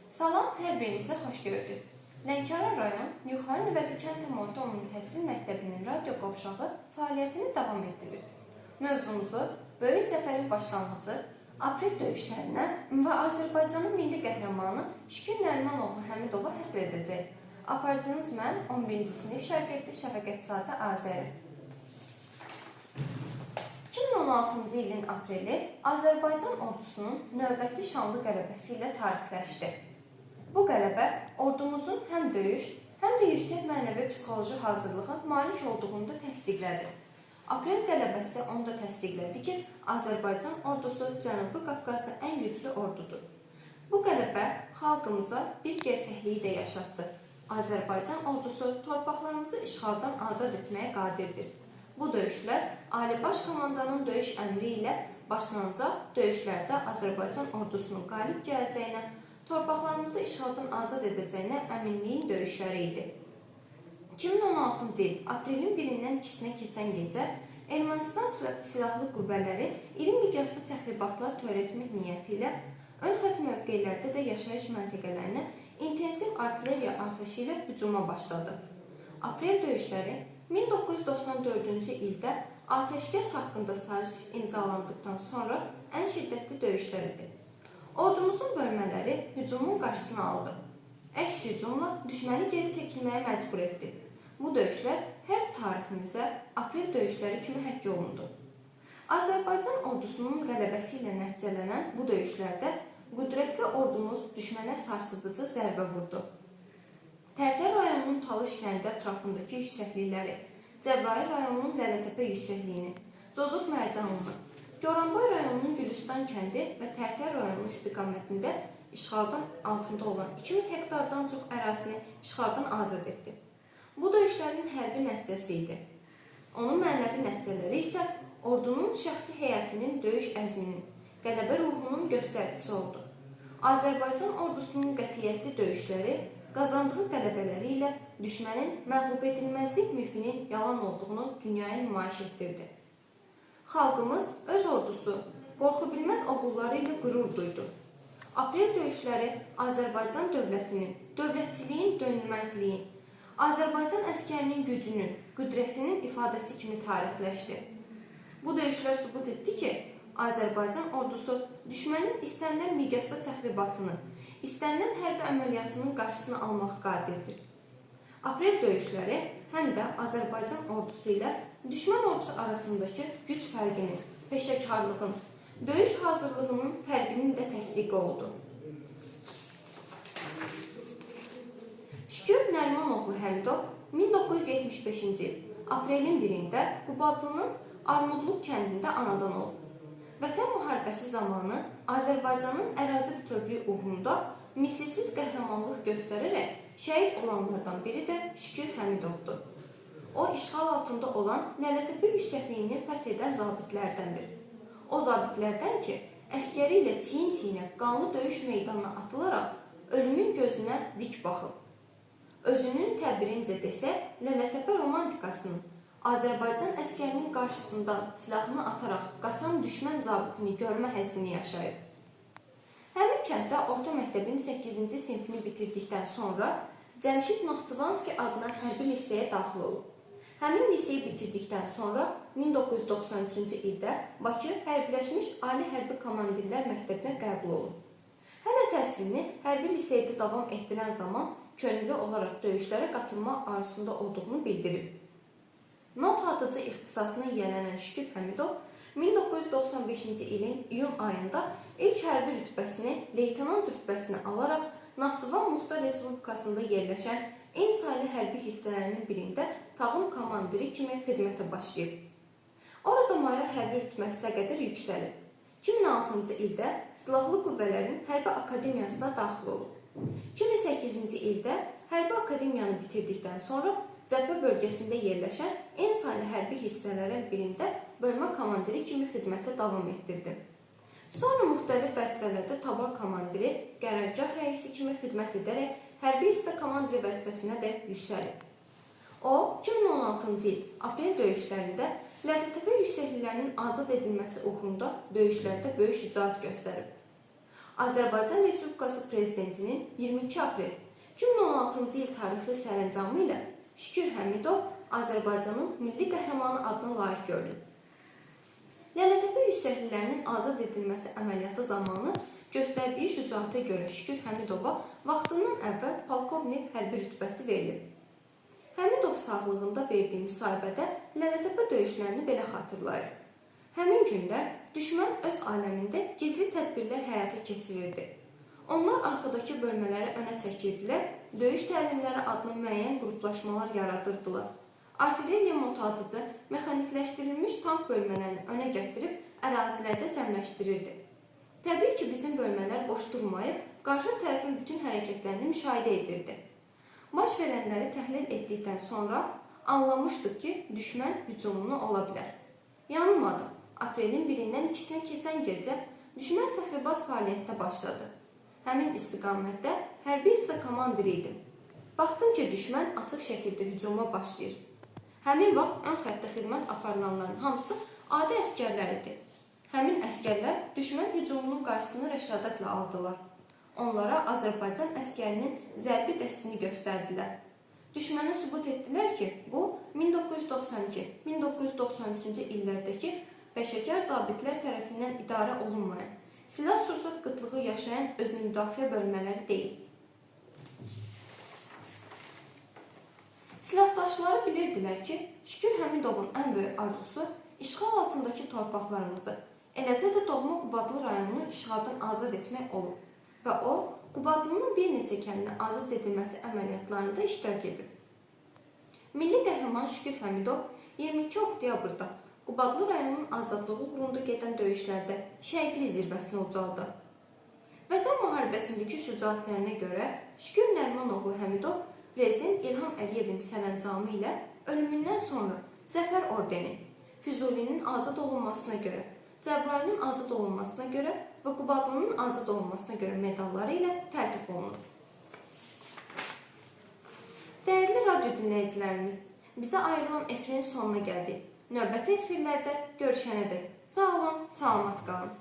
Salam, hər birinizə xoş gördük. Lənkəran rayon Yuxarı Nüvədi Kənd Təmoyda Ümumi Təhsil Məktəbinin radio qovşağı fəaliyyətini davam etdirir. Mövzumuzu böyük zəfərin başlanğıcı, aprel döyüşlərinə və Azərbaycanın milli qəhrəmanı Şükür Nərimanoğlu Həmidova həsr edəcək. Aparıcınız mən 11-ci sinif şagirdli Şəfəqətzadə Azəri. 2016-cı ilin apreli Azərbaycan ordusunun növbəti şanlı qələbəsi ilə tarixləşdi. Bu qələbə ordumuzun həm döyüş, həm də yüksək mənəvi psixoloji hazırlığa malik olduğunu da təsdiqlədi. Aprel qələbəsi onu da təsdiqlədi ki, Azərbaycan ordusu Cənubi Qafqazda ən güclü ordudur. Bu qələbə xalqımıza bir gerçəkliyi də yaşatdı. Azərbaycan ordusu torpaqlarımızı işğaldan azad etməyə qadirdir. Bu döyüşlər Ali Baş Komandanın döyüş əmri ilə başlanacaq döyüşlərdə Azərbaycan ordusunun qalib gələcəyinə, torpaqlarımızı işğaldan azad edəcəyinə əminliyin döyüşləri idi. 2016-cı il aprelin 1-dən 2-sinə keçən gecə Ermənistan silahlı qüvvələri iri miqyaslı təxribatlar törətmək niyyəti ilə ön xətt mövqelərdə də yaşayış məntəqələrinə intensiv artilleriya atəşi ilə hücuma başladı. Aprel döyüşləri 1994-cü ildə atəşkəs haqqında saziş imzalandıqdan sonra ən şiddətli döyüşləridir. Ordumuzun bölmələri hücumun qarşısını aldı. Əks hücumla düşməni geri çəkilməyə məcbur etdi. Bu döyüşlər hərb tariximizə aprel döyüşləri kimi həkk olundu. Azərbaycan ordusunun qələbəsi ilə nəticələnən bu döyüşlərdə qüdrətli ordumuz düşmənə sarsıdıcı zərbə vurdu. Tərtər rayonunun Talış kəndi ətrafındakı yüksəklikləri, Cəbrayıl rayonunun Lələtəpə yüksəkliyini, Cocuq Mərcanlını, Goranboy rayonunun Gülüstan kəndi və Tərtər rayonu istiqamətində işğaldan altında olan 2000 hektardan çox ərazini işğaldan azad etdi. Bu döyüşlərin hərbi nəticəsi idi. Onun mənəvi nəticələri isə ordunun şəxsi heyətinin döyüş əzminin, qələbə ruhunun göstəricisi oldu. Azərbaycan ordusunun qətiyyətli döyüşləri qazandığı qələbələri ilə düşmənin məğlub edilməzlik mifinin yalan olduğunu dünyaya nümayiş etdirdi. Xalqımız öz ordusu, qorxu bilməz oğulları ilə qürur duydu. Aprel döyüşləri Azərbaycan dövlətinin, dövlətçiliyin dönülməzliyin, Azərbaycan əskərinin gücünün, qüdrətinin ifadəsi kimi tarixləşdi. Bu döyüşlər sübut etdi ki, Azərbaycan ordusu düşmənin istənilən miqyaslı təxribatını, istənilən hərbi əməliyyatının qarşısını almaq qadirdir. Aprel döyüşləri həm də Azərbaycan ordusu ilə düşmən ordusu arasındakı güc fərqinin, peşəkarlığın, döyüş hazırlığının fərqinin də təsdiqi oldu. Şükür Nərimanoğlu Həmidov 1975-ci il aprelin 1-də Qubadlının Armudluq kəndində anadan olub. Vətən müharibəsi zamanı Azərbaycanın ərazi bütövlüyü uğrunda misilsiz qəhrəmanlıq göstərərək şəhid olanlardan biri də Şükür Həmidovdur. O, işğal altında olan Lələtəpə yüksəkliyini fəth edən zabitlərdəndir. O zabitlərdən ki, əskəri ilə çiyin-çiyinə qanlı döyüş meydanına atılaraq ölümün gözünə dik baxıb. Özünün təbirincə desə, Lələtəpə romantikasının Azərbaycan əskərinin qarşısından silahını ataraq qaçan düşmən zabitini görmə həzzini yaşayıb. Həmin kənddə orta məktəbin 8-ci sinfini bitirdikdən sonra Cəmşid Naxçıvanski adına hərbi liseyə daxil olub. Həmin liseyi bitirdikdən sonra 1993-cü ildə Bakı Hərbiləşmiş Ali Hərbi Komandirlər Məktəbinə qəbul olub. Hələ təhsilini hərbi liseydə davam etdirən zaman könüllü olaraq döyüşlərə qatılma arzusunda olduğunu bildirib. Not atıcı ixtisasına yiyələnən Şükür Həmidov 1995-ci ilin iyun ayında ilk hərbi rütbəsini, leytenant rütbəsini alaraq Naxçıvan Muxtar Respublikasında yerləşən en sayılı hərbi hissələrinin birində tağım komandiri kimi xidmətə başlayıb. Orada mayor hərbi rütbəsinə qədər yüksəlib. 2006-cı ildə Silahlı Qüvvələrin Hərbi Akademiyasına daxil olub. 2008-ci ildə hərbi akademiyanı bitirdikdən sonra Cəbhə bölgəsində yerləşən en sayılı hərbi hissələrin birində bölmə komandiri kimi xidmətə davam etdirdi. Sonra müxtəlif vəzifələrdə tabor komandiri, qərargah rəisi kimi xidmət edərək hərbi hissə komandiri vəzifəsinə də yüksəlib. O, 2016-cı il aprel döyüşlərində Lələtəpə yüksəkliklərinin azad edilməsi uğrunda döyüşlərdə böyük şücaət göstərib. Azərbaycan Respublikası Prezidentinin 22 aprel 2016-cı il tarixli sərəncamı ilə Şükür Həmidov Azərbaycanın Milli Qəhrəmanı adına layiq görülüb. Lələtəpə yüksəklilərinin azad edilməsi əməliyyatı zamanı göstərdiyi şücaata görə Şükür Həmidova vaxtından əvvəl polkovnik hərbi rütbəsi verilib. Həmidov sağlığında verdiyi müsahibədə Lələtəpə döyüşlərini belə xatırlayır. Həmin günlər düşmən öz aləmində gizli tədbirlər həyata keçirirdi. Onlar arxadakı bölmələri önə çəkirdilər, döyüş təlimləri adlı müəyyən qruplaşmalar yaradırdılar. Artilleriya motadıcı, mexanikləşdirilmiş tank bölmələrini önə gətirib ərazilərdə cəmləşdirirdi. Təbii ki, bizim bölmələr boş durmayıb, qarşı tərəfin bütün hərəkətlərini müşahidə edirdi. Baş verənləri təhlil etdikdən sonra anlamışdıq ki, düşmən hücumunu ola bilər. Yanılmadıq. Aprelin 1-dən 2-sinə keçən gecə düşmən təxribat fəaliyyətdə başladı. Həmin istiqamətdə hərbi hissə komandiri idim. Baxdım ki, düşmən açıq şəkildə hücuma başlayır. Həmin vaxt ön xəttdə xidmət aparılanların hamısı adi əsgərlər idi. Həmin əsgərlər düşmən hücumunun qarşısını rəşadətlə aldılar. Onlara Azərbaycan əskərinin zərbi dəstini göstərdilər. Düşmənə sübut etdilər ki, bu 1992-1993-cü illərdəki peşəkar zabitlər tərəfindən idarə olunmayan, silah-sursat qıtlığı yaşayan özünü müdafiə bölmələri deyil. Silahdaşları bilirdilər ki, Şükür Həmidovun ən böyük arzusu işğal altındakı torpaqlarımızı, eləcə də doğma Qubadlı rayonunu işğaldan azad etmək olub və o, Qubadlının bir neçə kəndinə azad edilməsi əməliyyatlarında iştirak edib. Milli qəhrəman Şükür Həmidov 22 oktyabrda Qubadlı rayonunun azadlığı uğrunda gedən döyüşlərdə şəhidlik zirvəsinə ucaldı. Vətən müharibəsindəki şücaətlərinə görə Şükür Nərimanoğlu Həmidov Prezident İlham Əliyevin sərəncamı ilə ölümündən sonra Zəfər ordeni, Füzulinin azad olunmasına görə, Cəbrayılın azad olunmasına görə və Qubadlının azad olunmasına görə medalları ilə təltif olunur. Dəyərli radyo dinləyicilərimiz, bizə ayrılan efirin sonuna gəldik. Növbəti efirlərdə görüşənədək. Sağ olun, salamat qalın.